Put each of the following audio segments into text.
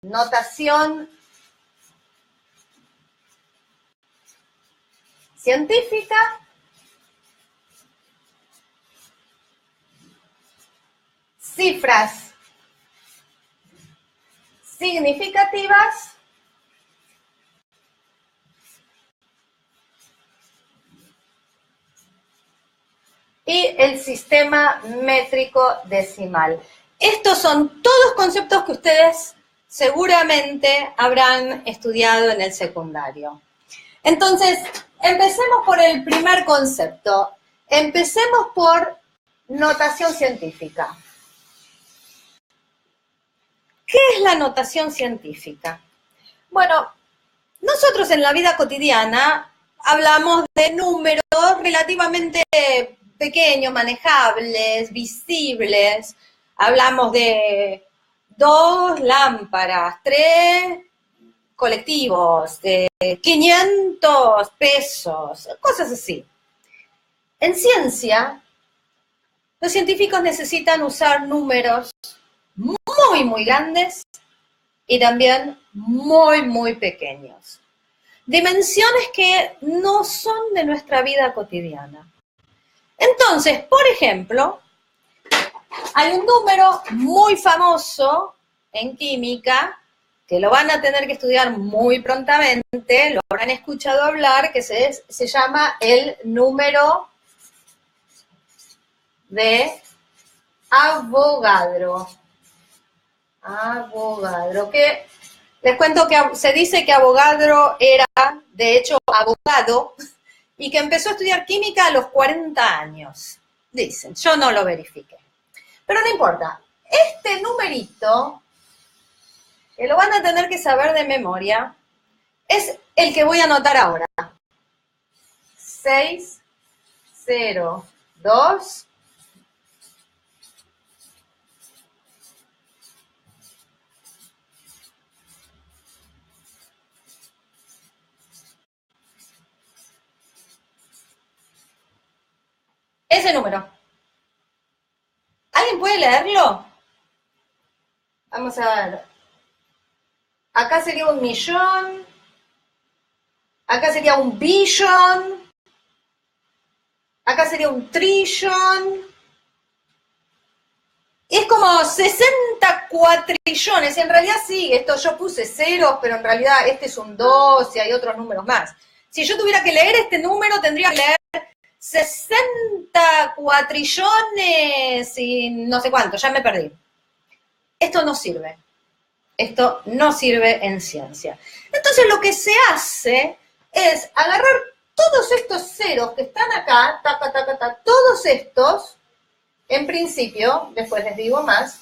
notación científica, cifras significativas y el sistema métrico decimal. Estos son todos conceptos que ustedes seguramente habrán estudiado en el secundario. Entonces, empecemos por el primer concepto. Empecemos por notación científica. ¿Qué es la notación científica? Bueno, nosotros en la vida cotidiana hablamos de números relativamente pequeños, manejables, visibles. Hablamos de 2 lámparas, 3 colectivos, de 500 pesos, cosas así. En ciencia, los científicos necesitan usar números muy, muy grandes y también muy, muy pequeños. Dimensiones que no son de nuestra vida cotidiana. Entonces, por ejemplo, hay un número muy famoso en química, que lo van a tener que estudiar muy prontamente, lo habrán escuchado hablar, que se llama el número de Avogadro. Avogadro, que les cuento que se dice que Avogadro era, de hecho, abogado, y que empezó a estudiar química a los 40 años. Dicen, yo no lo verifiqué. Pero no importa. Este numerito, que lo van a tener que saber de memoria, es el que voy a anotar ahora. 602. Ese número. ¿Alguien puede leerlo? Vamos a ver. Acá sería 1.000.000. Acá sería 1.000.000.000. Acá sería 1.000.000.000.000. Es como 60 cuatrillones. En realidad sí, esto yo puse ceros, pero en realidad este es un 2 y hay otros números más. Si yo tuviera que leer este número, tendría que leer 60 cuatrillones y no sé cuánto, ya me perdí. Esto no sirve. Esto no sirve en ciencia. Entonces lo que se hace es agarrar todos estos ceros que están acá, taca, taca, taca, todos estos, en principio, después les digo más,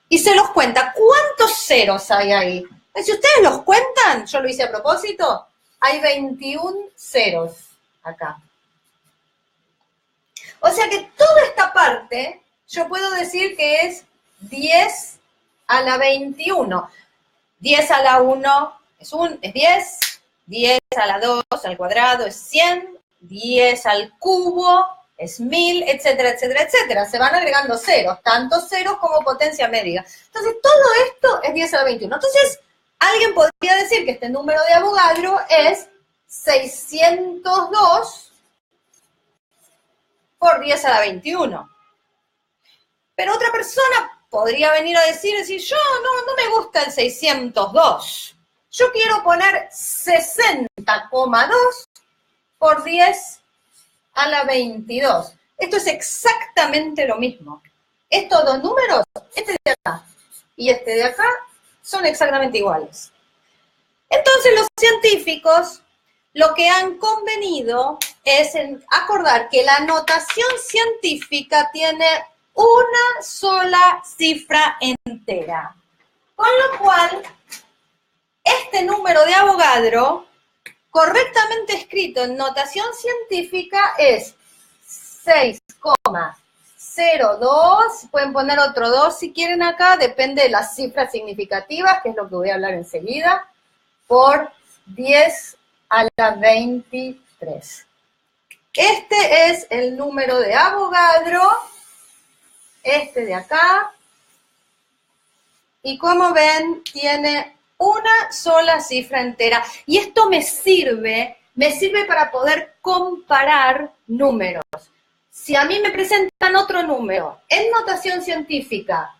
y se los cuenta. ¿Cuántos ceros hay ahí? Si ustedes los cuentan, yo lo hice a propósito, hay 21 ceros acá. O sea que toda esta parte, yo puedo decir que es 10 a la 21. 10 a la 1 es 10, 10 a la 2 al cuadrado es 100, 10 al cubo es 1000, etcétera, etcétera, etcétera. Se van agregando ceros, tanto ceros como potencia médica. Entonces, todo esto es 10 a la 21. Entonces, alguien podría decir que este número de Avogadro es 602 por 10 a la 21. Pero otra persona podría venir a decir, yo no me gusta el 602. Yo quiero poner 60,2 por 10 a la 22. Esto es exactamente lo mismo. Estos dos números, este de acá y este de acá, son exactamente iguales. Entonces los científicos lo que han convenido es acordar que la notación científica tiene una sola cifra entera. Con lo cual, este número de Avogadro, correctamente escrito en notación científica, es 6,02. Pueden poner otro 2 si quieren acá, depende de las cifras significativas, que es lo que voy a hablar enseguida, por 10 a la 23. Este es el número de Avogadro. Este de acá Y como ven, tiene una sola cifra entera. Y esto me sirve para poder comparar números. Si a mí me presentan otro número en notación científica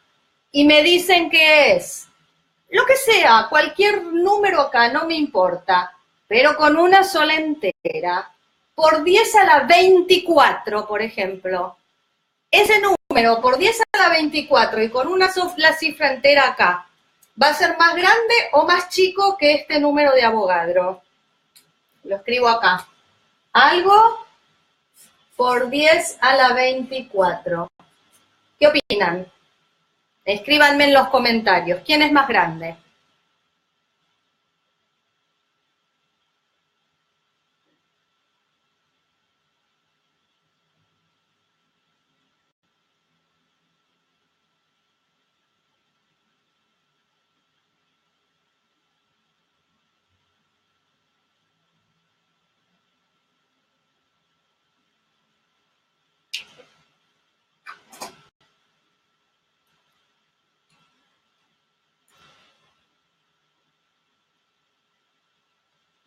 y me dicen que es lo que sea, cualquier número acá, no me importa, pero con una sola entera, por 10 a la 24, por ejemplo, ese número por 10 a la 24 y con una sola cifra entera acá, ¿va a ser más grande o más chico que este número de Avogadro? Lo escribo acá. Algo por 10 a la 24. ¿Qué opinan? Escríbanme en los comentarios. ¿Quién es más grande?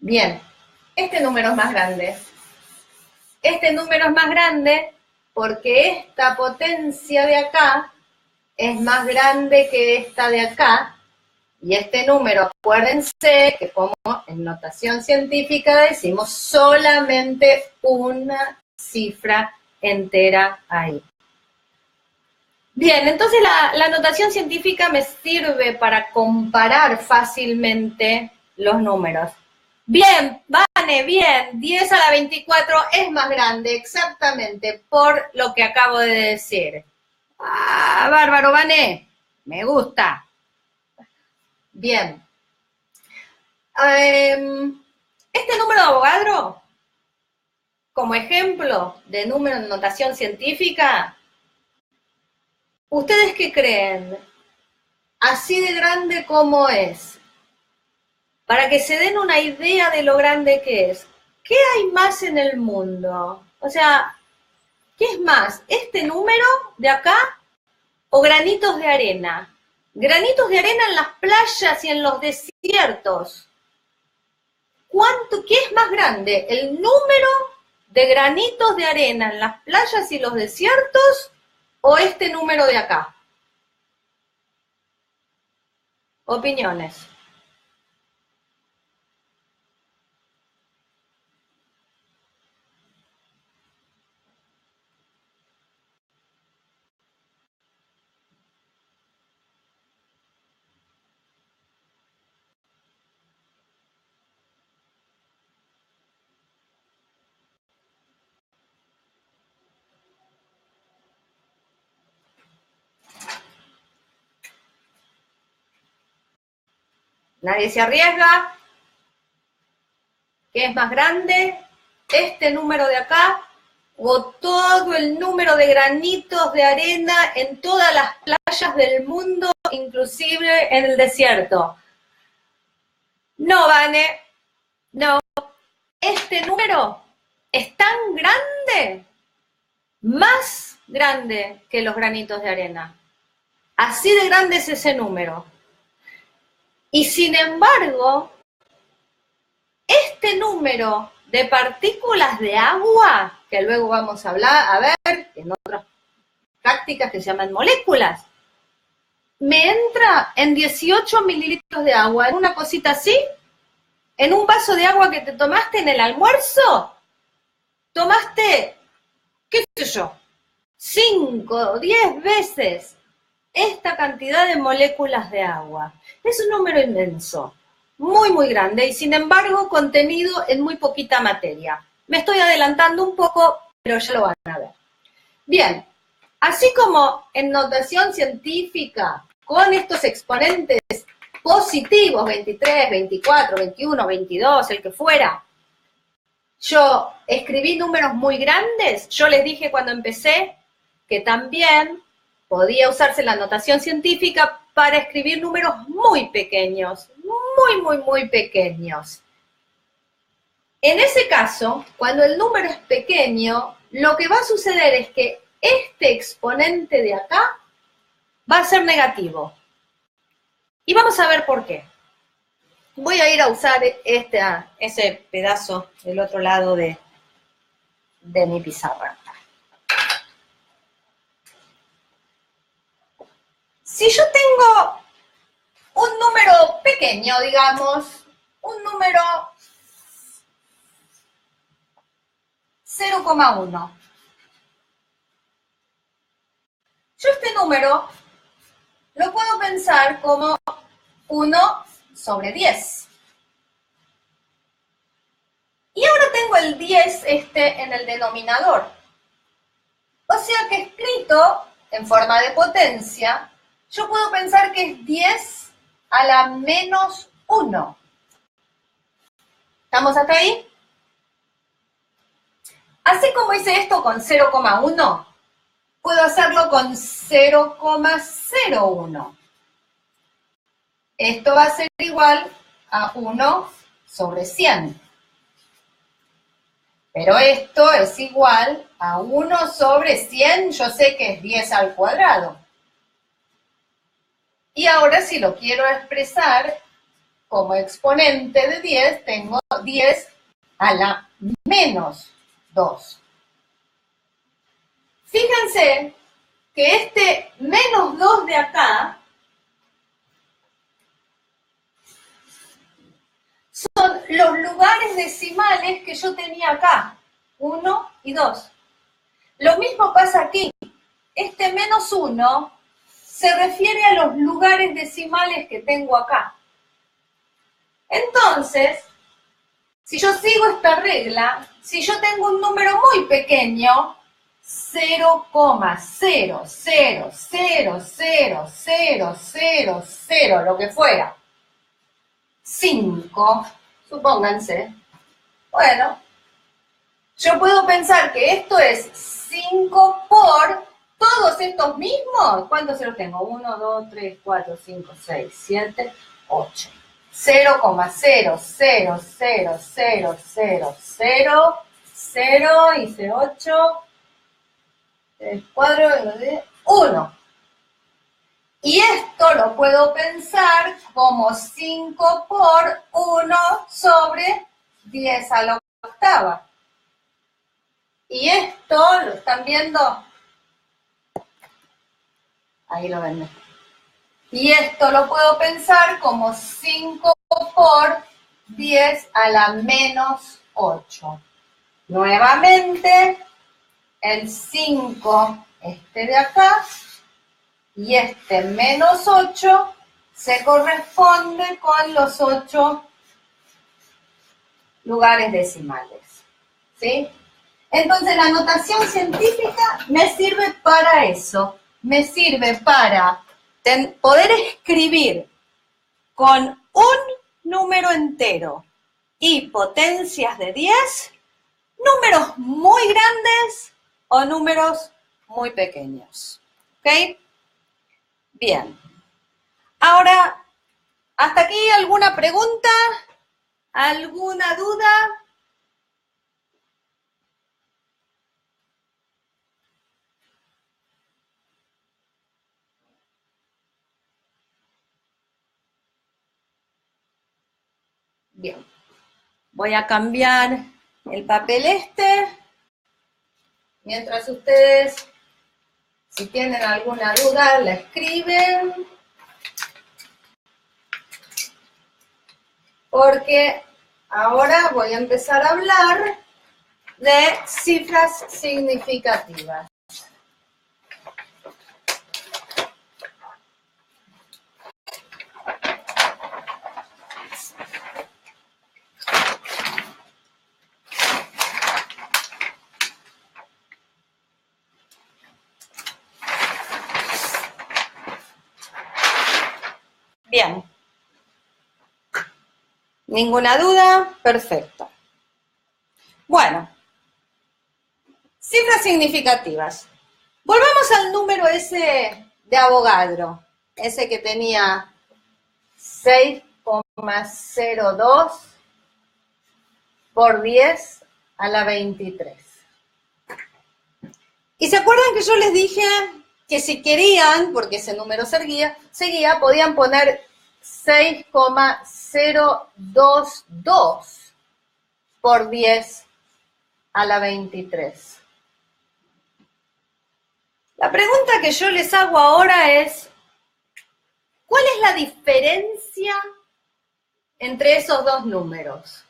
Bien, este número es más grande. Este número es más grande porque esta potencia de acá es más grande que esta de acá. Y este número, acuérdense que como en notación científica decimos solamente una cifra entera ahí. Bien, entonces la notación científica me sirve para comparar fácilmente los números. Bien, Vane, bien, 10 a la 24 es más grande, exactamente, por lo que acabo de decir. Ah, bárbaro, Vane, me gusta. Bien. Este número de Avogadro, como ejemplo de número en notación científica, ¿ustedes qué creen? Así de grande como es. Para que se den una idea de lo grande que es. ¿Qué hay más en el mundo? O sea, ¿qué es más? ¿Este número de acá o granitos de arena? Granitos de arena en las playas y en los desiertos. ¿Qué es más grande? ¿El número de granitos de arena en las playas y los desiertos o este número de acá? Opiniones. Nadie se arriesga. ¿Qué es más grande? ¿Este número de acá o todo el número de granitos de arena en todas las playas del mundo, inclusive en el desierto? No, Vane, no. Este número es tan grande, más grande que los granitos de arena. Así de grande es ese número. Y sin embargo, este número de partículas de agua, que luego vamos a hablar, a ver, en otras prácticas que se llaman moléculas, me entra en 18 mililitros de agua, en una cosita así, en un vaso de agua que te tomaste en el almuerzo, tomaste, qué sé yo, 5 o 10 veces esta cantidad de moléculas de agua. Es un número inmenso, muy, muy grande, y sin embargo contenido en muy poquita materia. Me estoy adelantando un poco, pero ya lo van a ver. Bien, así como en notación científica, con estos exponentes positivos, 23, 24, 21, 22, el que fuera, yo escribí números muy grandes. Yo les dije cuando empecé que también podía usarse la notación científica para escribir números muy pequeños, muy, muy, muy pequeños. En ese caso, cuando el número es pequeño, lo que va a suceder es que este exponente de acá va a ser negativo. Y vamos a ver por qué. Voy a ir a usar ese pedazo del otro lado de mi pizarra. Si yo tengo un número pequeño, digamos, un número 0,1. Yo este número lo puedo pensar como 1 sobre 10. Y ahora tengo el 10 en el denominador. O sea que escrito en forma de potencia, yo puedo pensar que es 10 a la menos 1. ¿Estamos hasta ahí? Así como hice esto con 0,1, puedo hacerlo con 0,01. Esto va a ser igual a 1 sobre 100. Pero esto es igual a 1 sobre 100, yo sé que es 10 al cuadrado. Y ahora si lo quiero expresar como exponente de 10, tengo 10 a la menos 2. Fíjense que este menos 2 de acá son los lugares decimales que yo tenía acá, 1 y 2. Lo mismo pasa aquí. Este menos 1 se refiere a los lugares decimales que tengo acá. Entonces, si yo sigo esta regla, si yo tengo un número muy pequeño, 0,0000000, lo que fuera, 5, supónganse, bueno, yo puedo pensar que esto es 5 por todos estos mismos. ¿Cuántos ceros tengo? 1, 2, 3, 4, 5, 6, 7, 8. 0,0000000, hice 8, 3, 4, 1. Y esto lo puedo pensar como 5 por 1 sobre 10 a la octava. Y esto, ¿lo están viendo? Ahí lo ven. Y esto lo puedo pensar como 5 por 10 a la menos 8. Nuevamente, el 5, de acá, y menos 8, se corresponde con los 8 lugares decimales. ¿Sí? Entonces, la notación científica me sirve para eso. Me sirve para poder escribir con un número entero y potencias de 10, números muy grandes o números muy pequeños. ¿Ok? Bien. Ahora, ¿hasta aquí alguna pregunta? ¿Alguna duda? Bien. Voy a cambiar el papel mientras ustedes, si tienen alguna duda, la escriben. Porque ahora voy a empezar a hablar de cifras significativas. Bien. ¿Ninguna duda? Perfecto. Bueno, cifras significativas. Volvamos al número ese de Avogadro, ese que tenía 6,02 por 10 a la 23. ¿Y se acuerdan que yo les dije que si querían, porque ese número seguía, podían poner 6,022 por 10 a la 23. La pregunta que yo les hago ahora es, ¿cuál es la diferencia entre esos dos números?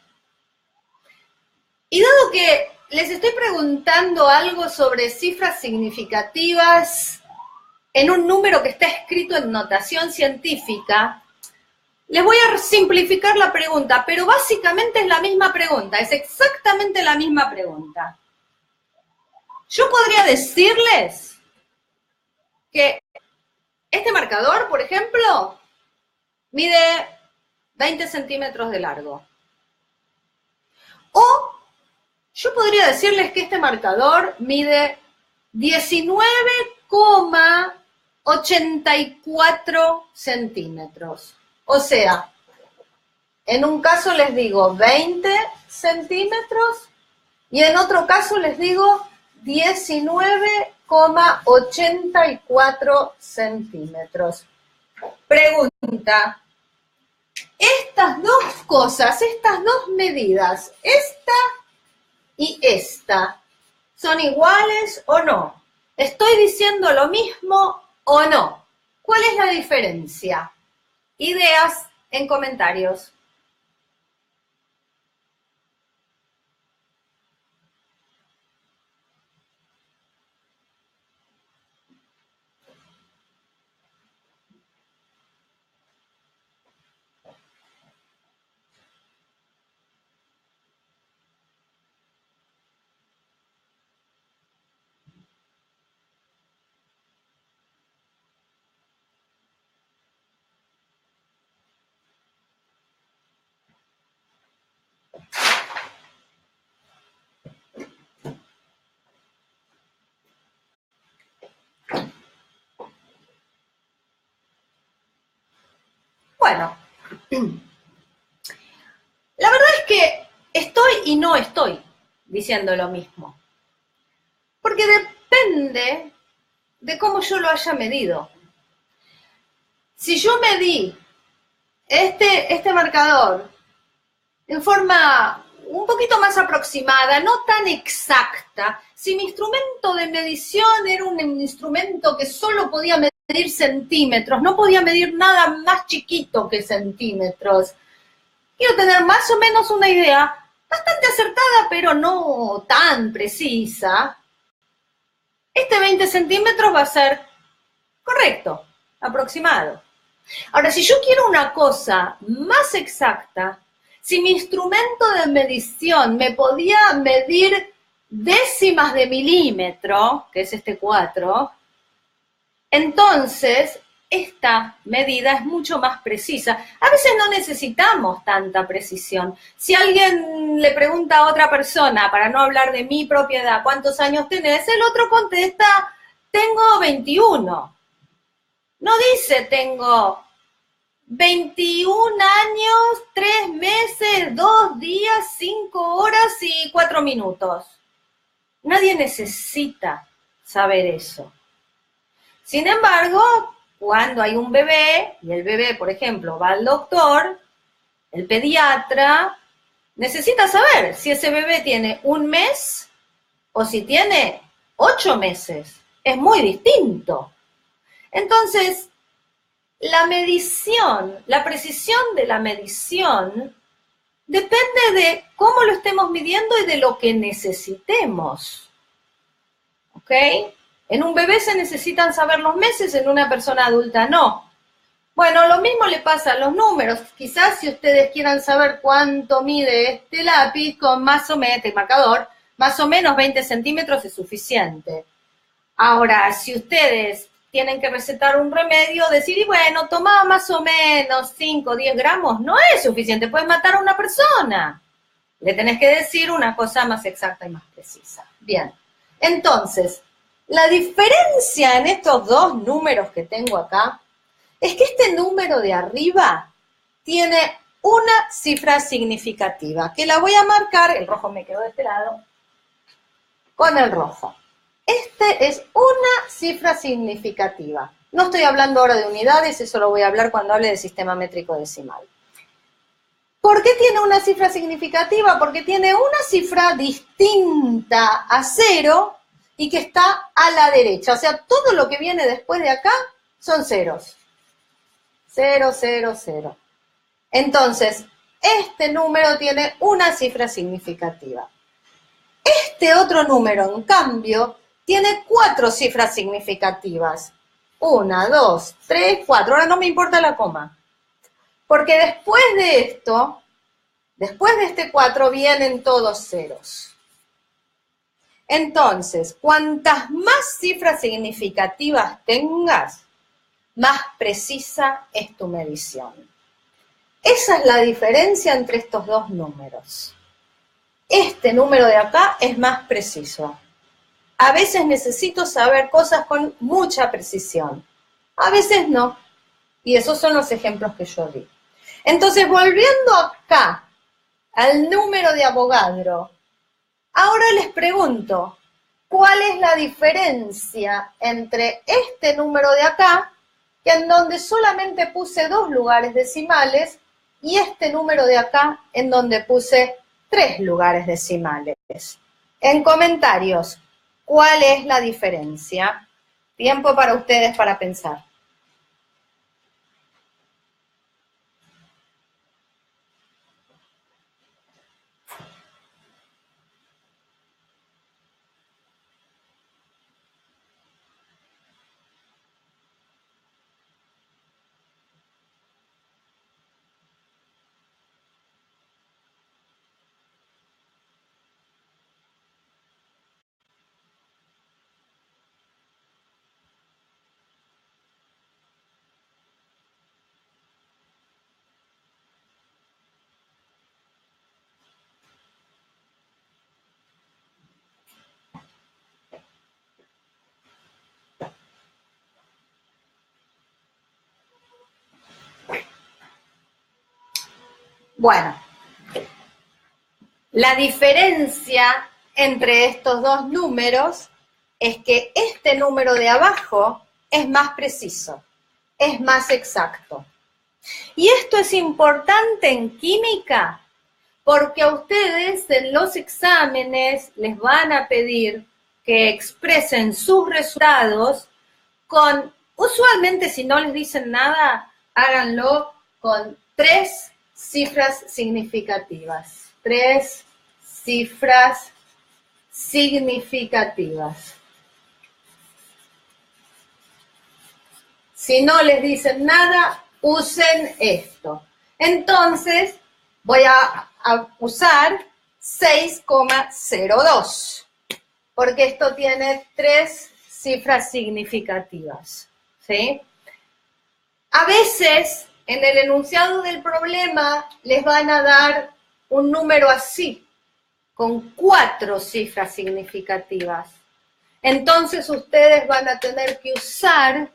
Y dado que les estoy preguntando algo sobre cifras significativas en un número que está escrito en notación científica, les voy a simplificar la pregunta, pero básicamente es la misma pregunta, es exactamente la misma pregunta. Yo podría decirles que este marcador, por ejemplo, mide 20 centímetros de largo. O yo podría decirles que este marcador mide 19,84 centímetros. O sea, en un caso les digo 20 centímetros y en otro caso les digo 19,84 centímetros. Pregunta, estas dos cosas, estas dos medidas, esta y esta, ¿son iguales o no? ¿Estoy diciendo lo mismo o no? ¿Cuál es la diferencia? Ideas en comentarios. Bueno, la verdad es que estoy y no estoy diciendo lo mismo, porque depende de cómo yo lo haya medido. Si yo medí este marcador en forma un poquito más aproximada, no tan exacta, si mi instrumento de medición era un instrumento que solo podía medir centímetros, no podía medir nada más chiquito que centímetros, quiero tener más o menos una idea bastante acertada, pero no tan precisa. Este 20 centímetros va a ser correcto, aproximado. Ahora, si yo quiero una cosa más exacta, si mi instrumento de medición me podía medir décimas de milímetro, que es este 4, entonces esta medida es mucho más precisa. A veces no necesitamos tanta precisión. Si alguien le pregunta a otra persona, para no hablar de mi propiedad, ¿cuántos años tenés? El otro contesta, tengo 21. No dice, tengo 21 años, 3 meses, 2 días, 5 horas y 4 minutos. Nadie necesita saber eso. Sin embargo, cuando hay un bebé, y el bebé, por ejemplo, va al doctor, el pediatra necesita saber si ese bebé tiene 1 mes o si tiene 8 meses. Es muy distinto. Entonces, la medición, la precisión de la medición depende de cómo lo estemos midiendo y de lo que necesitemos. ¿Ok? En un bebé se necesitan saber los meses, en una persona adulta no. Bueno, lo mismo le pasa a los números. Quizás si ustedes quieran saber cuánto mide este lápiz con más o menos, este marcador, más o menos 20 centímetros es suficiente. Ahora, si ustedes tienen que recetar un remedio, decir, y bueno, toma más o menos 5 o 10 gramos, no es suficiente, puedes matar a una persona. Le tenés que decir una cosa más exacta y más precisa. Bien, entonces, la diferencia en estos dos números que tengo acá es que este número de arriba tiene una cifra significativa, que la voy a marcar, el rojo me quedó de este lado, con el rojo. Este es una cifra significativa. No estoy hablando ahora de unidades, eso lo voy a hablar cuando hable de sistema métrico decimal. ¿Por qué tiene una cifra significativa? Porque tiene una cifra distinta a 0 y que está a la derecha. O sea, todo lo que viene después de acá son ceros. 0, 0, 0. Entonces, este número tiene una cifra significativa. Este otro número, en cambio, tiene 4 cifras significativas. 1, 2, 3, 4. Ahora no me importa la coma. Porque después de esto, después de este 4, vienen todos ceros. Entonces, cuantas más cifras significativas tengas, más precisa es tu medición. Esa es la diferencia entre estos dos números. Este número de acá es más preciso. A veces necesito saber cosas con mucha precisión. A veces no. Y esos son los ejemplos que yo di. Entonces, volviendo acá al número de Avogadro, ahora les pregunto, ¿cuál es la diferencia entre este número de acá, que en donde solamente puse 2 lugares decimales, y este número de acá, en donde puse 3 lugares decimales? En comentarios, ¿cuál es la diferencia? Tiempo para ustedes para pensar. Bueno, la diferencia entre estos dos números es que este número de abajo es más preciso, es más exacto. Y esto es importante en química porque a ustedes en los exámenes les van a pedir que expresen sus resultados con, usualmente si no les dicen nada, háganlo con 3 cifras significativas. 3 cifras significativas. Si no les dicen nada, usen esto. Entonces, voy a usar 6,02, porque esto tiene 3 cifras significativas, ¿sí? A veces, en el enunciado del problema, les van a dar un número así, con 4 cifras significativas. Entonces, ustedes van a tener que usar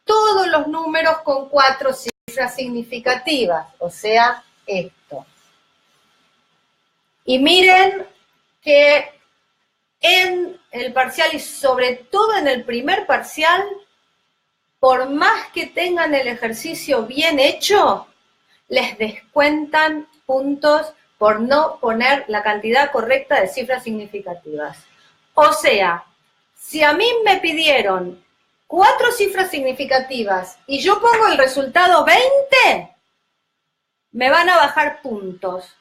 todos los números con 4 cifras significativas, o sea, esto. Y miren que en el parcial y sobre todo en el primer parcial, por más que tengan el ejercicio bien hecho, les descuentan puntos por no poner la cantidad correcta de cifras significativas. O sea, si a mí me pidieron 4 cifras significativas y yo pongo el resultado 20, me van a bajar puntos.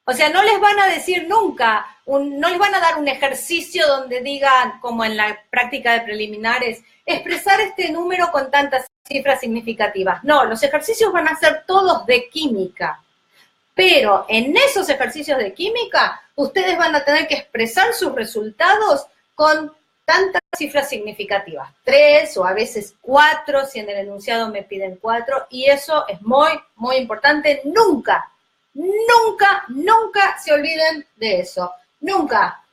O sea, no les van a decir nunca, no les van a dar un ejercicio donde digan, como en la práctica de preliminares, expresar este número con tantas cifras significativas. No, los ejercicios van a ser todos de química. Pero en esos ejercicios de química, ustedes van a tener que expresar sus resultados con tantas cifras significativas. 3 o a veces 4, si en el enunciado me piden 4. Y eso es muy, muy importante. Nunca se olviden de eso. Nunca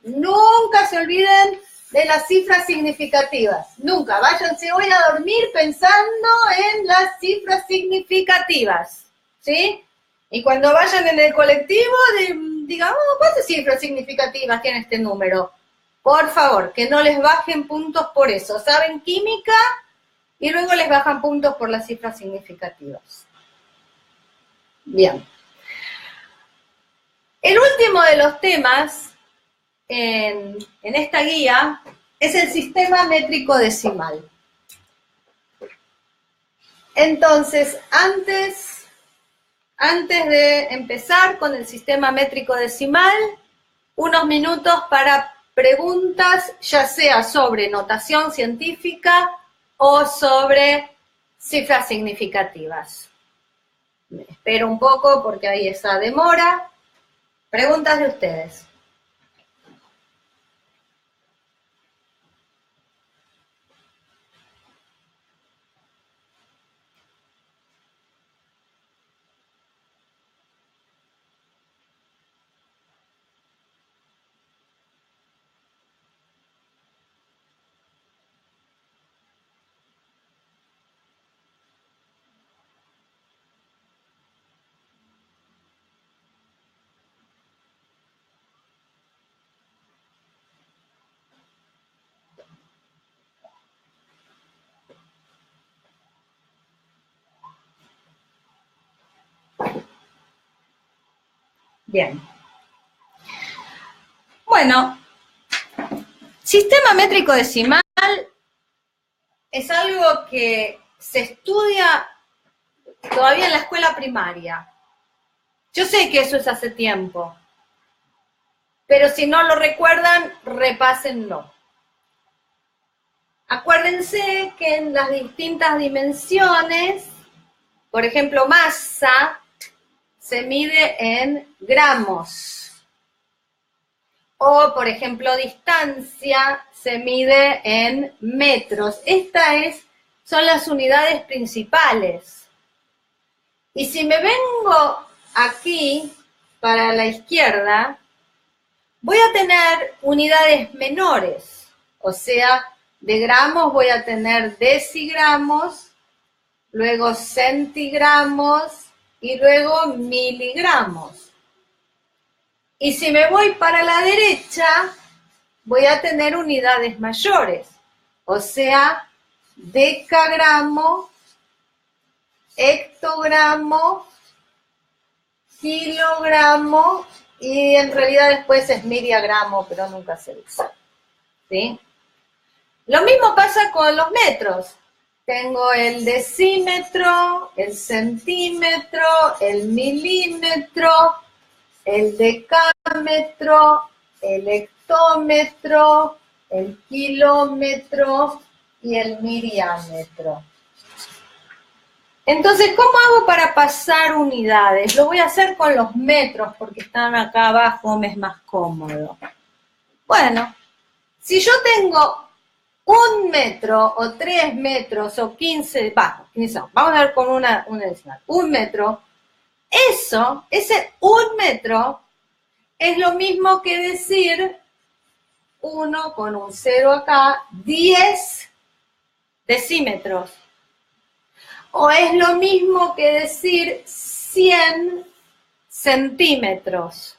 se olviden de las cifras significativas. Nunca. Váyanse hoy a dormir pensando en las cifras significativas. ¿Sí? Y cuando vayan en el colectivo, digan, ¿cuántas cifras significativas tiene este número? Por favor, que no les bajen puntos por eso. ¿Saben química? y luego les bajan puntos por las cifras significativas. Bien. El último de los temas en esta guía es el sistema métrico decimal. Entonces, antes de empezar con el sistema métrico decimal, unos minutos para preguntas, ya sea sobre notación científica o sobre cifras significativas. Me espero un poco porque hay esa demora. Preguntas de ustedes. Bien. Bueno, sistema métrico decimal es algo que se estudia todavía en la escuela primaria. Yo sé que eso es hace tiempo, pero si no lo recuerdan, repásenlo. Acuérdense que en las distintas dimensiones, por ejemplo, masa se mide en gramos. O, por ejemplo, distancia se mide en metros. Estas son las unidades principales. Y si me vengo aquí para la izquierda, voy a tener unidades menores. O sea, de gramos voy a tener decigramos, luego centigramos y luego miligramos. Y si me voy para la derecha, voy a tener unidades mayores, o sea, decagramo, hectogramo, kilogramo, y en realidad después es miligramo, pero nunca se usa. ¿Sí? Lo mismo pasa con los metros. Tengo el decímetro, el centímetro, el milímetro, el decámetro, el hectómetro, el kilómetro y el miriámetro. Entonces, ¿cómo hago para pasar unidades? Lo voy a hacer con los metros porque están acá abajo, me es más cómodo. Bueno, si yo tengo 1 metro o 3 metros o 15, vamos a ver con una decimal, 1 metro, ese 1 metro es lo mismo que decir 1 con un 0 acá, 10 decímetros. O es lo mismo que decir 100 centímetros.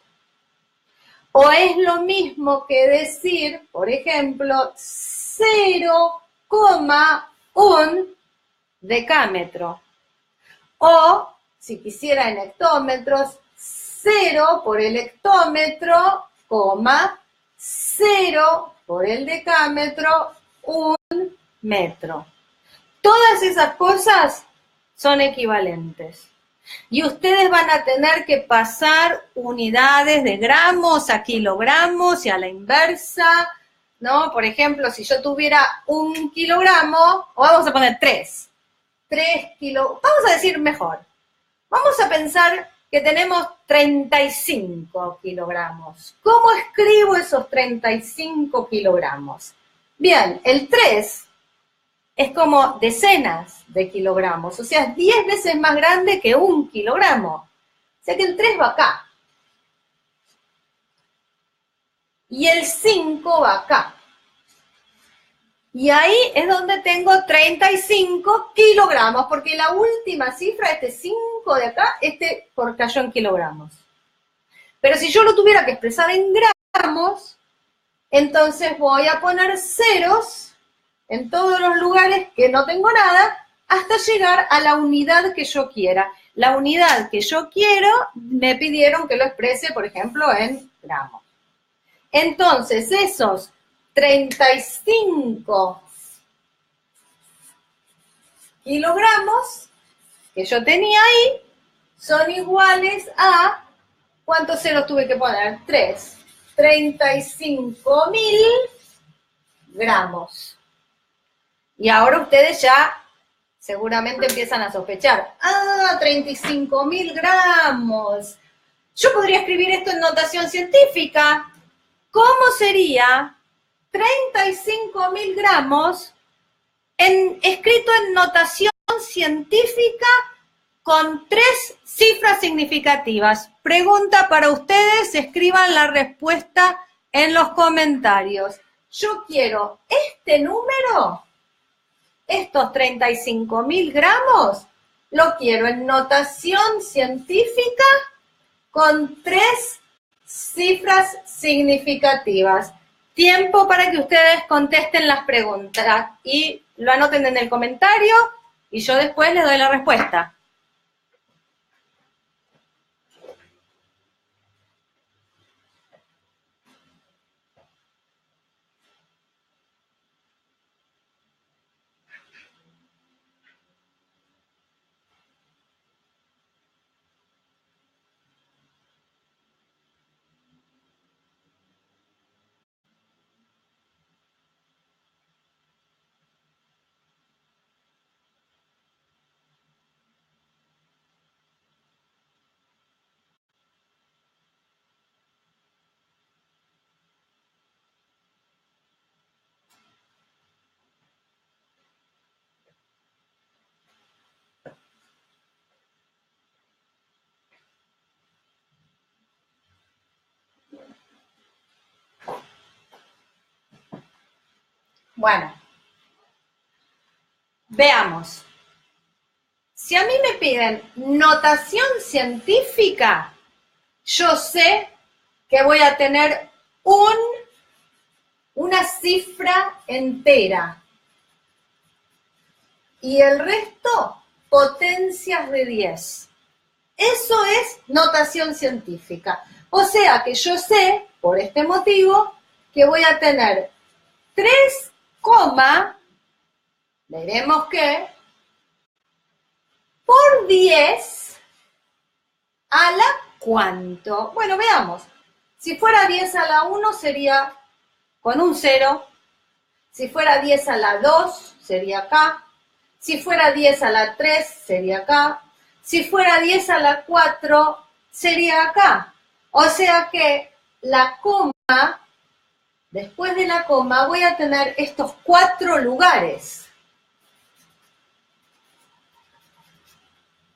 O es lo mismo que decir, por ejemplo, 0,1 decámetro. O, si quisiera en hectómetros, 0 por el hectómetro, 0 por el decámetro, 1 metro. Todas esas cosas son equivalentes. Y ustedes van a tener que pasar unidades de gramos a kilogramos y a la inversa, ¿no? Por ejemplo, si yo tuviera 1 kilogramo, o vamos a poner 3 kilos, vamos a decir mejor. Vamos a pensar que tenemos 35 kilogramos. ¿Cómo escribo esos 35 kilogramos? Bien, el 3 es como decenas de kilogramos, o sea, es 10 veces más grande que 1 kilogramo. O sea que el 3 va acá. Y el 5 va acá. Y ahí es donde tengo 35 kilogramos, porque la última cifra, este 5 de acá, cayó en kilogramos. Pero si yo lo tuviera que expresar en gramos, entonces voy a poner ceros en todos los lugares que no tengo nada, hasta llegar a la unidad que yo quiera. La unidad que yo quiero, me pidieron que lo exprese, por ejemplo, en gramos. Entonces, esos 35 kilogramos que yo tenía ahí son iguales a, ¿cuántos ceros tuve que poner? 3. 35.000 gramos. Y ahora ustedes ya seguramente empiezan a sospechar. ¡Ah, 35.000 gramos! Yo podría escribir esto en notación científica. ¿Cómo sería 35.000 gramos escrito en notación científica con 3 cifras significativas? Pregunta para ustedes, escriban la respuesta en los comentarios. Yo quiero este número, estos 35.000 gramos, lo quiero en notación científica con 3 cifras significativas. Tiempo para que ustedes contesten las preguntas y lo anoten en el comentario y yo después les doy la respuesta. Bueno, veamos. Si a mí me piden notación científica, yo sé que voy a tener una cifra entera y el resto potencias de 10. Eso es notación científica. O sea que yo sé, por este motivo, que voy a tener 3, veremos qué, por 10 a la ¿cuánto? Bueno, veamos. Si fuera 10 a la 1 sería con un 0. Si fuera 10 a la 2 sería acá. Si fuera 10 a la 3 sería acá. Si fuera 10 a la 4 sería acá. O sea que la coma, después de la coma, voy a tener estos 4 lugares.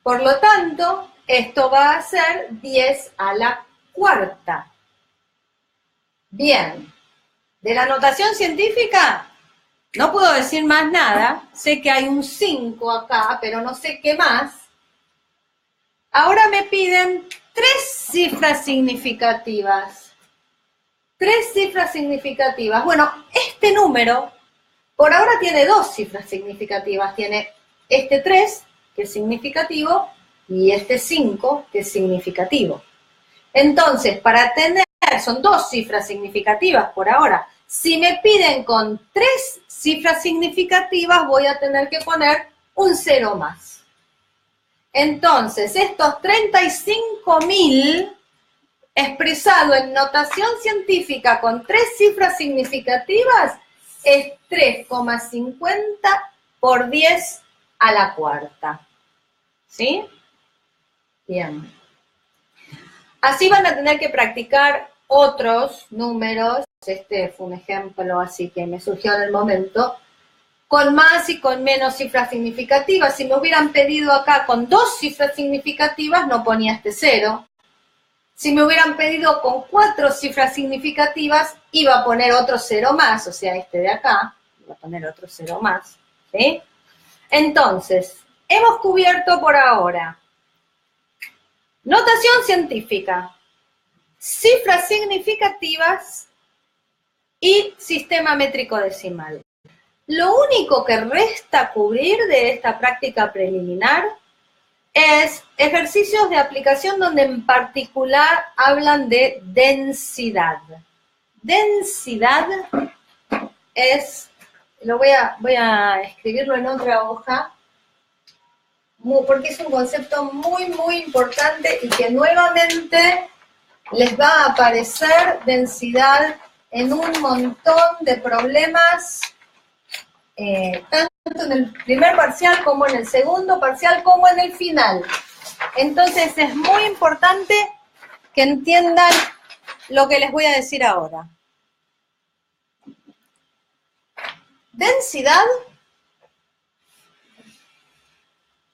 Por lo tanto, esto va a ser 10 a la cuarta. Bien, de la notación científica no puedo decir más nada. Sé que hay un 5 acá, pero no sé qué más. Ahora me piden 3 cifras significativas. 3 cifras significativas. Bueno, este número por ahora tiene 2 cifras significativas. Tiene este 3, que es significativo, y este 5, que es significativo. Entonces, para tener, son 2 cifras significativas por ahora. Si me piden con 3 cifras significativas, voy a tener que poner un 0 más. Entonces, estos 35.000 expresado en notación científica con 3 cifras significativas es 3,50 por 10 a la cuarta. ¿Sí? Bien. Así van a tener que practicar otros números. Este fue un ejemplo así que me surgió en el momento. Con más y con menos cifras significativas. Si me hubieran pedido acá con 2 cifras significativas, no ponía este 0. Si me hubieran pedido con 4 cifras significativas, iba a poner otro 0 más, o sea, este de acá, iba a poner otro 0 más, ¿sí? Entonces, hemos cubierto por ahora notación científica, cifras significativas y sistema métrico decimal. Lo único que resta cubrir de esta práctica preliminar es ejercicios de aplicación donde en particular hablan de densidad. Densidad es, voy a escribirlo en otra hoja, porque es un concepto muy, muy importante y que nuevamente les va a aparecer densidad en un montón de problemas, tanto en el primer parcial como en el segundo parcial como en el final. Entonces es muy importante que entiendan lo que les voy a decir ahora. Densidad,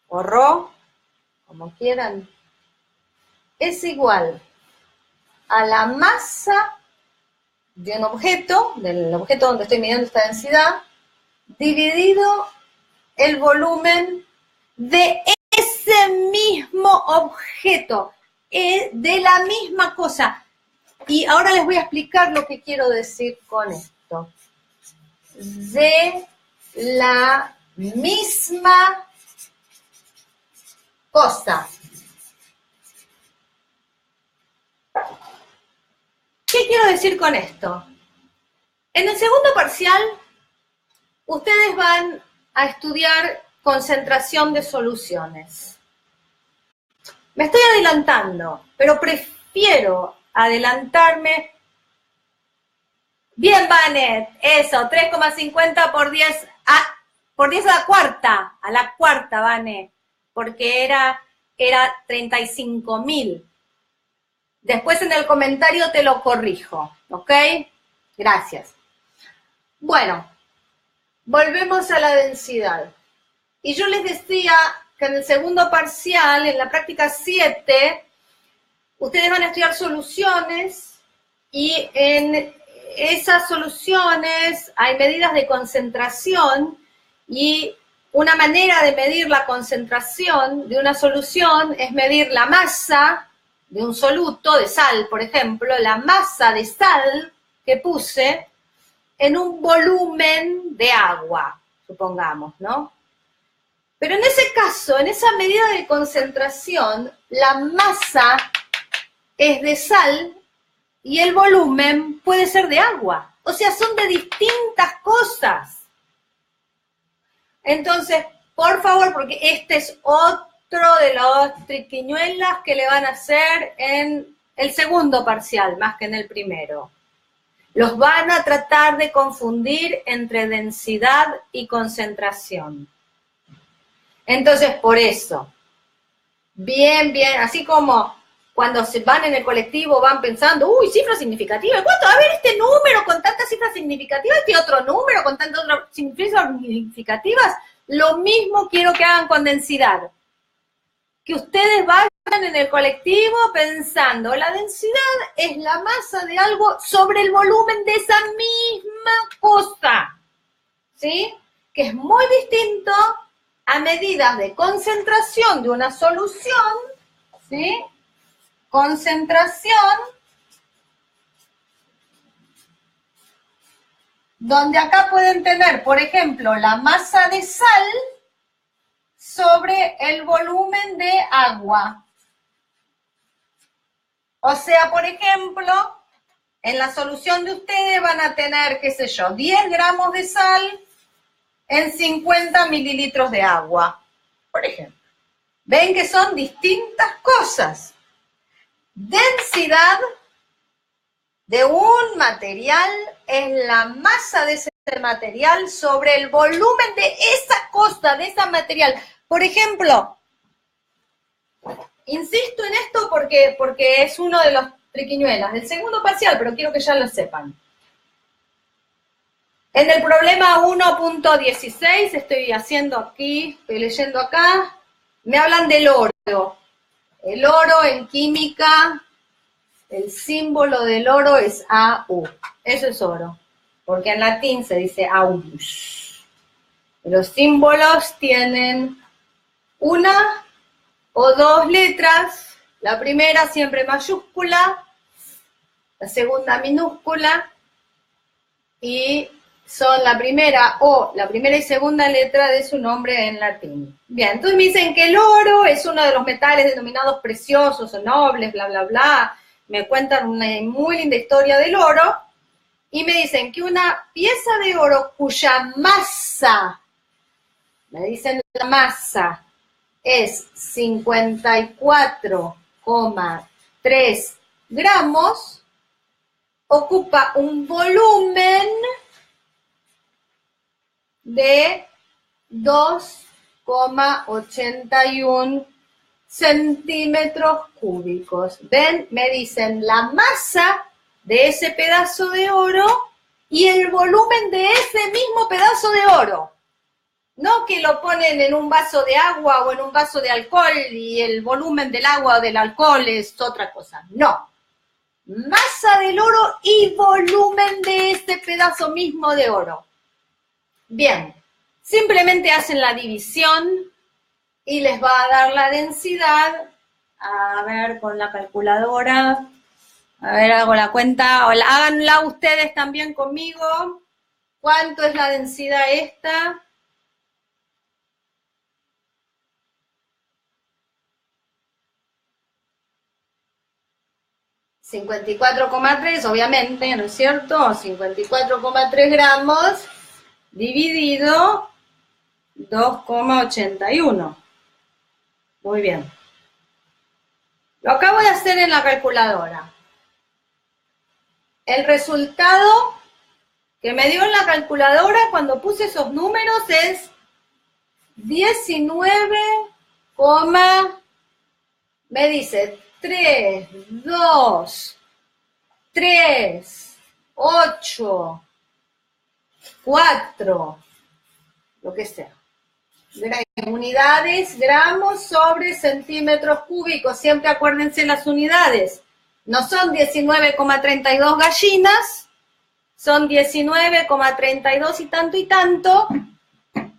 o Rho, como quieran, es igual a la masa de un objeto, del objeto donde estoy midiendo esta densidad, dividido el volumen de ese mismo objeto, de la misma cosa. Y ahora les voy a explicar lo que quiero decir con esto. De la misma cosa. ¿Qué quiero decir con esto? En el segundo parcial, ustedes van a estudiar concentración de soluciones. Me estoy adelantando, pero prefiero adelantarme. Bien, Vanet, eso, 3,50 por 10 a la cuarta, Vanet, porque era 35.000. Después en el comentario te lo corrijo, ¿ok? Gracias. Bueno, volvemos a la densidad. Y yo les decía que en el segundo parcial, en la práctica 7, ustedes van a estudiar soluciones y en esas soluciones hay medidas de concentración y una manera de medir la concentración de una solución es medir la masa de un soluto de sal, por ejemplo, la masa de sal que puse en un volumen de agua, supongamos, ¿no? Pero en ese caso, en esa medida de concentración, la masa es de sal y el volumen puede ser de agua. O sea, son de distintas cosas. Entonces, por favor, porque este es otro de los triquiñuelas que le van a hacer en el segundo parcial, más que en el primero. Los van a tratar de confundir entre densidad y concentración. Entonces, por eso, bien, así como cuando se van en el colectivo van pensando, uy, cifra significativa, ¿cuánto? A ver, este número con tantas cifras significativas, este otro número con tantas otras cifras significativas, lo mismo quiero que hagan con densidad. Que ustedes vayan en el colectivo pensando, la densidad es la masa de algo sobre el volumen de esa misma cosa, ¿sí? Que es muy distinto a medidas de concentración de una solución, ¿sí? Concentración, donde acá pueden tener, por ejemplo, la masa de sal sobre el volumen de agua. O sea, por ejemplo, en la solución de ustedes van a tener, qué sé yo, 10 gramos de sal en 50 mililitros de agua, por ejemplo. Ven que son distintas cosas. Densidad de un material es la masa de ese material sobre el volumen de esa cosa, de ese material. Por ejemplo, insisto en esto porque es uno de los triquiñuelas del segundo parcial, pero quiero que ya lo sepan. En el problema 1.16, estoy haciendo aquí, estoy leyendo acá, me hablan del oro. El oro en química, el símbolo del oro es AU. Eso es oro, porque en latín se dice augus. Los símbolos tienen una o dos letras, la primera siempre mayúscula, la segunda minúscula y son la primera y segunda letra de su nombre en latín. Bien, entonces me dicen que el oro es uno de los metales denominados preciosos o nobles, bla, bla, bla. Me cuentan una muy linda historia del oro. Y me dicen que una pieza de oro cuya masa, me dicen la masa, es 54,3 gramos, ocupa un volumen de 2,81 centímetros cúbicos. ¿Ven? Me dicen la masa de ese pedazo de oro y el volumen de ese mismo pedazo de oro. No que lo ponen en un vaso de agua o en un vaso de alcohol y el volumen del agua o del alcohol es otra cosa. No. Masa del oro y volumen de ese pedazo mismo de oro. Bien, simplemente hacen la división y les va a dar la densidad. A ver, con la calculadora. A ver, hago la cuenta. Háganla ustedes también conmigo. ¿Cuánto es la densidad esta? 54,3, obviamente, ¿no es cierto? 54,3 gramos dividido 2,81. Muy bien. Lo acabo de hacer en la calculadora. El resultado que me dio en la calculadora cuando puse esos números es 19, me dice 3, 2, 3, 8, 4, lo que sea. Unidades, gramos sobre centímetros cúbicos. Siempre acuérdense las unidades. No son 19,32 gallinas, son 19,32 y tanto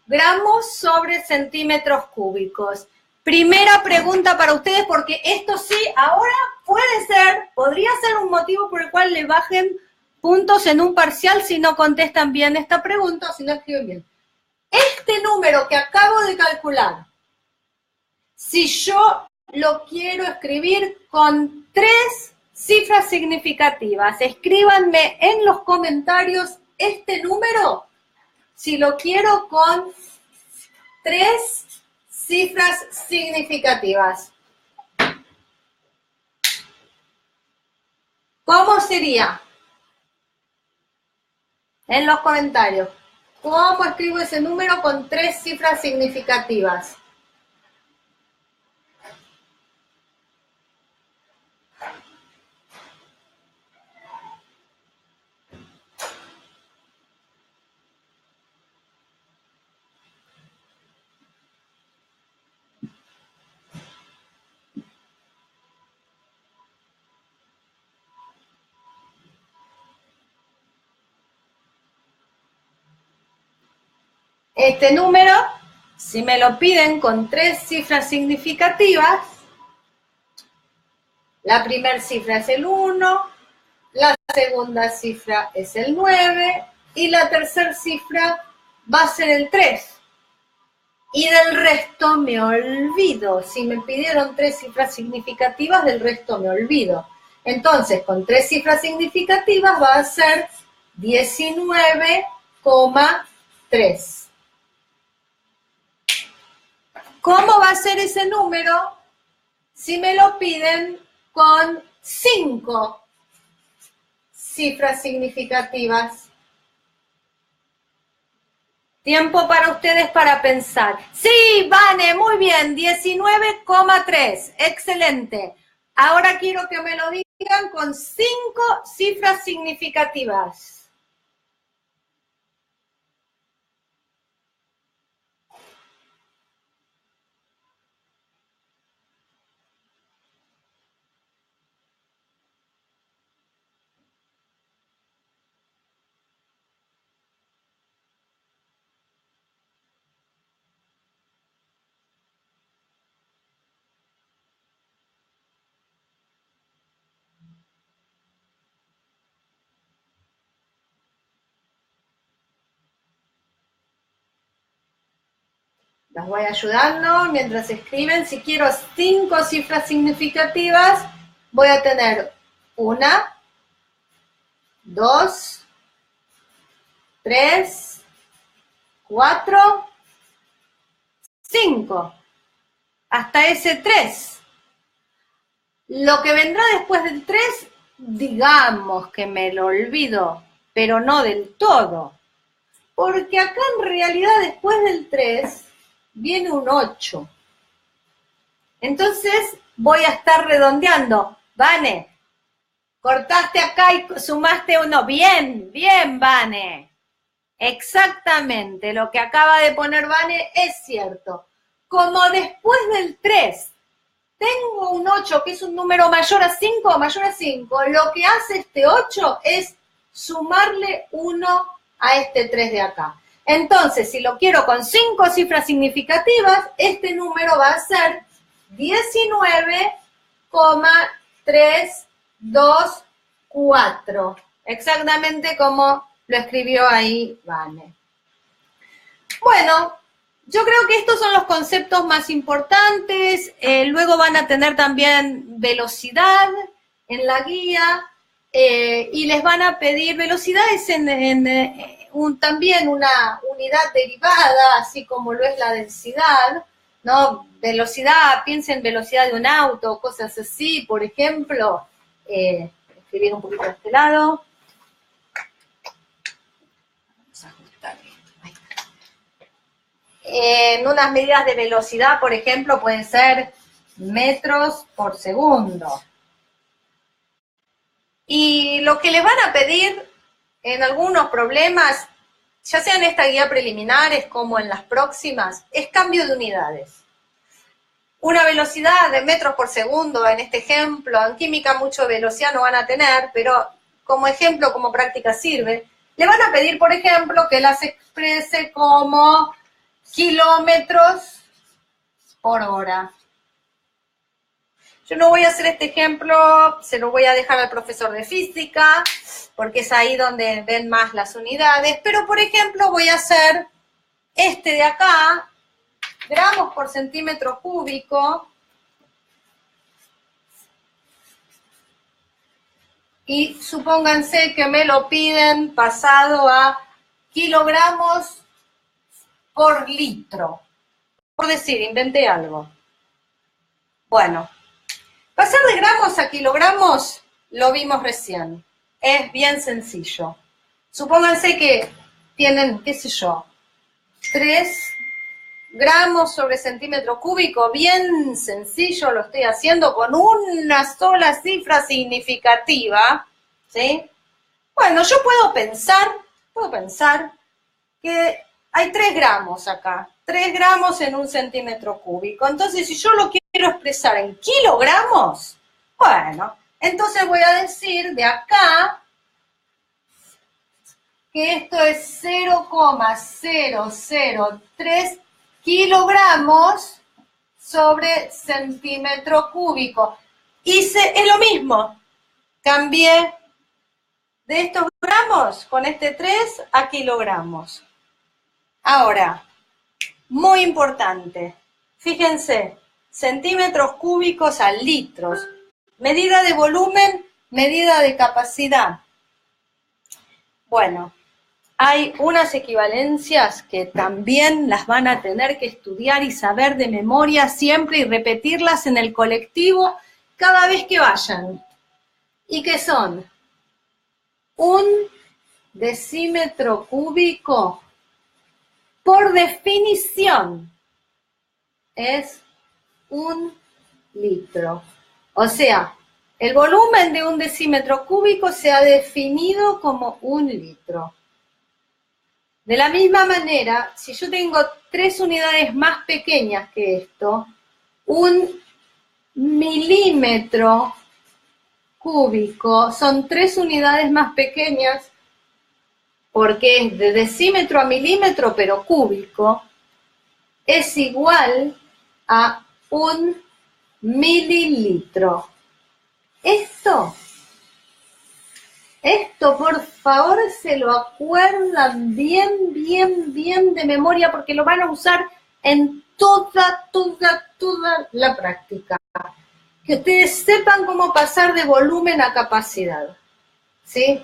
gramos sobre centímetros cúbicos. Primera pregunta para ustedes, porque esto sí, ahora podría ser un motivo por el cual le bajen puntos en un parcial si no contestan bien esta pregunta o si no escriben bien. Este número que acabo de calcular, si yo lo quiero escribir con 3 cifras significativas, escríbanme en los comentarios este número, si lo quiero con 3 cifras significativas. ¿Cómo sería? En los comentarios. ¿Cómo escribo ese número con 3 cifras significativas? Este número, si me lo piden con 3 cifras significativas, la primera cifra es el 1, la segunda cifra es el 9 y la tercera cifra va a ser el 3. Y del resto me olvido. Si me pidieron 3 cifras significativas, del resto me olvido. Entonces, con 3 cifras significativas va a ser 19,3. ¿Cómo va a ser ese número si me lo piden con 5 cifras significativas? Tiempo para ustedes para pensar. Sí, Vane, muy bien, 19,3. Excelente. Ahora quiero que me lo digan con 5 cifras significativas. Las voy ayudando mientras escriben. Si quiero 5 cifras significativas, voy a tener 1, 2, 3, 4, 5. Hasta ese 3. Lo que vendrá después del 3, digamos que me lo olvido, pero no del todo. Porque acá en realidad después del 3 viene un 8. Entonces voy a estar redondeando. Vane, cortaste acá y sumaste 1. Bien, bien, Vane. Exactamente, lo que acaba de poner Vane es cierto. Como después del 3 tengo un 8, que es un número mayor a 5 o mayor a 5, lo que hace este 8 es sumarle 1 a este 3 de acá. Entonces, si lo quiero con 5 cifras significativas, este número va a ser 19,324. Exactamente como lo escribió ahí Vane. Bueno, yo creo que estos son los conceptos más importantes. Luego van a tener también velocidad en la guía y les van a pedir velocidades también una unidad derivada, así como lo es la densidad, ¿no? Velocidad, piensen en velocidad de un auto, cosas así, por ejemplo. Escribir un poquito de este lado. En unas medidas de velocidad, por ejemplo, pueden ser metros por segundo. Y lo que les van a pedir en algunos problemas, ya sea en esta guía preliminares como en las próximas, es cambio de unidades. Una velocidad de metros por segundo, en este ejemplo, en química mucho velocidad no van a tener, pero como ejemplo, como práctica sirve. Le van a pedir, por ejemplo, que las exprese como kilómetros por hora. Yo no voy a hacer este ejemplo, se lo voy a dejar al profesor de física, porque es ahí donde ven más las unidades, pero por ejemplo voy a hacer este de acá, gramos por centímetro cúbico, y supónganse que me lo piden pasado a kilogramos por litro. Por decir, inventé algo. Bueno, pasar de gramos a kilogramos lo vimos recién. Es bien sencillo. Supónganse que tienen, qué sé yo, 3 gramos sobre centímetro cúbico. Bien sencillo, lo estoy haciendo con una sola cifra significativa, ¿sí? Bueno, yo puedo pensar que hay 3 gramos acá. 3 gramos en un centímetro cúbico. Entonces, si yo lo quiero expresar en kilogramos, bueno, entonces voy a decir de acá que esto es 0,003 kilogramos sobre centímetro cúbico. Es lo mismo. Cambié de estos gramos con este 3 a kilogramos. Ahora, muy importante, fíjense, centímetros cúbicos a litros, medida de volumen, medida de capacidad. Bueno, hay unas equivalencias que también las van a tener que estudiar y saber de memoria siempre y repetirlas en el colectivo cada vez que vayan. ¿Y qué son? Un decímetro cúbico, por definición, es 1 litro. O sea, el volumen de un decímetro cúbico se ha definido como 1 litro. De la misma manera, si yo tengo 3 unidades más pequeñas que esto, 1 milímetro cúbico son 3 unidades más pequeñas porque es de decímetro a milímetro, pero cúbico, es igual a 1 mililitro. Esto, por favor, se lo acuerdan bien de memoria porque lo van a usar en toda la práctica. Que ustedes sepan cómo pasar de volumen a capacidad, ¿sí?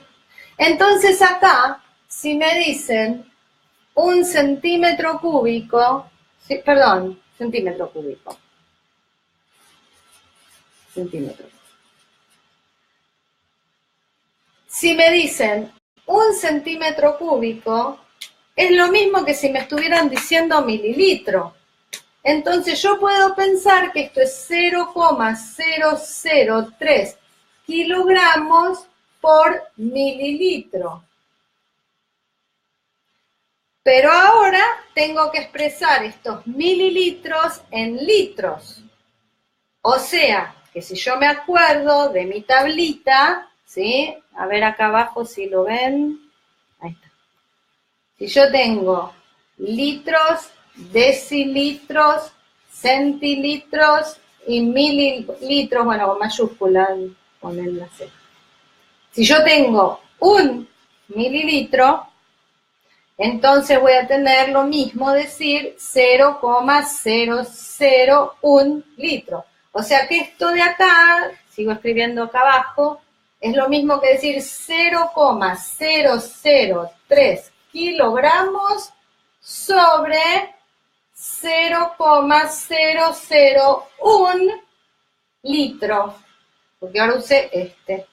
Entonces acá, si me dicen 1 centímetro cúbico, sí, perdón, centímetro cúbico. Si me dicen 1 centímetro cúbico, es lo mismo que si me estuvieran diciendo mililitro. Entonces yo puedo pensar que esto es 0,003 kilogramos por mililitro. Pero ahora tengo que expresar estos mililitros en litros. O sea, que si yo me acuerdo de mi tablita, ¿sí? A ver acá abajo si lo ven. Ahí está. Si yo tengo litros, decilitros, centilitros y mililitros, bueno, con mayúsculas, ponerla así. Si yo tengo 1 mililitro, entonces voy a tener lo mismo, decir 0,001 litro. O sea que esto de acá, sigo escribiendo acá abajo, es lo mismo que decir 0,003 kilogramos sobre 0,001 litro. Porque ahora usé este,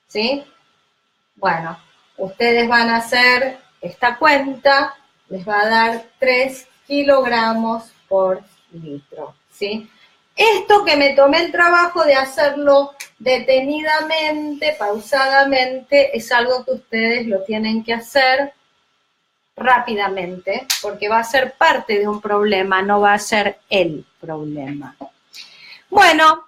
¿sí? Bueno, ustedes van a hacer esta cuenta, les va a dar 3 kilogramos por litro, ¿sí? Esto que me tomé el trabajo de hacerlo detenidamente, pausadamente, es algo que ustedes lo tienen que hacer rápidamente, porque va a ser parte de un problema, no va a ser el problema. Bueno,